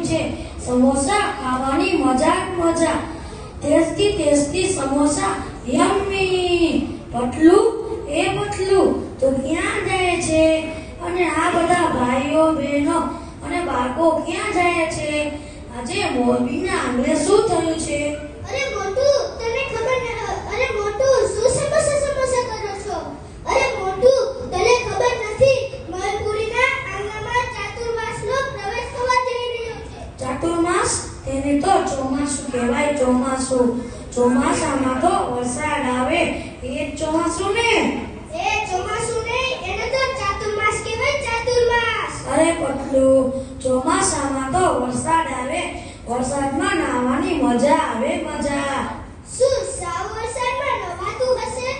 છે સમોસા ખાવાની મજા મજા ટેસ્ટી ટેસ્ટી સમોસા યમ્મી પતલું એ પતલું તો ક્યાં જાય છે અને આ બધા ભાઈઓ બહેનો અને બાળકો ક્યાં જાય છે આજે મોરબીના આંગણે શું થયું છે અરે મોટુ તને ખબર ન અરે મોટુ શું સમોસા કરો છો અરે મોટુ તને ખબર નથી મલપુરીના આંગણામાં ચાતુર્માસનો પ્રવેશ થવા જઈ રહ્યો છે ચાતુર્માસ તેને તો ચોમાસું કહેવાય ચોમાસામાં તો વરસાદ આવે એ ચોમાસું ને એ ચોમાસું નહીં એને તો ચાતુર્માસ કહેવાય ચાતુર્માસ અરે પતલું ચોમાસામાં તો વરસાદ આવે વરસાદમાં નાહવાની મજા આવે મજા શું સાવ વરસાદમાં નવાતું હશે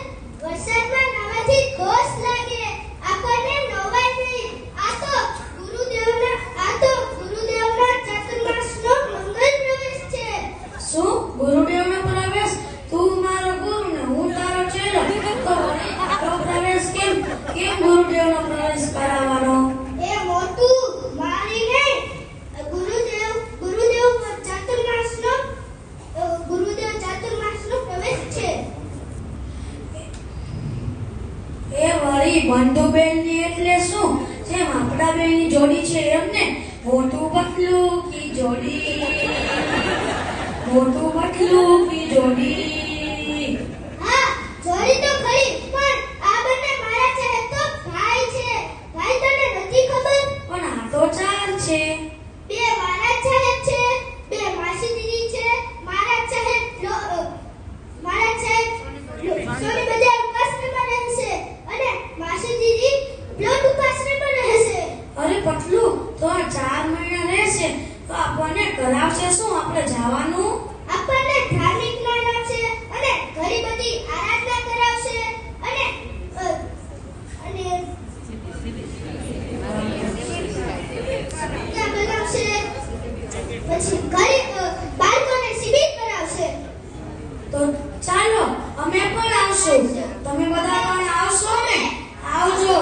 વરસાદમાં નાવાથી ખોશ લાગે આપણને નવાય નહીં આ તો ગુરુદેવના ચાતુર્માસનો મંગલ પ્રવેશ છે શું ગુરુદેવનો પ્રવેશ તું મારો ગુરુ ને હું તારો ચેલો તો આપણો પ્રવેશ કેમ ગુરુદેવનો પ્રવેશ કરાવવાનો એ મોટું મારી નહીં ગુરુદેવ ચાતુર્માસનો પ્રવેશ છે એ વળી બંધુબેનની એટલે શું જેમ આપણા બેનની જોડી છે એમ ને મોટું પતલું કી જોડી હા જોડી તો ખરી પણ આ બંને મારા છે તો ભાઈ છે ભાઈ તને નથી ખબર પણ આ તો ચાર છે બે મારા સાહેબ છે બે માસી દીદી છે મારા સાહેબ સોની બજાર ઉપાસનામાં રહેશે અને માસી દીદી પ્લોટ ઉપાસનામાં રહેશે અરે પતલું તો આ 4 મહિના રહેશે તો આપણને કરાવશે શું આપણે જવાનું આપણને ધાર્મિક જ્ઞાન આપશે અને ઘણી બધી આરાધના કરાવશે અને બનાવશે પછી બાળકોને શિબિર કરાવશે તો ચાલો અમે પણ આવશું તમે બધા પણ આવશો ને આવજો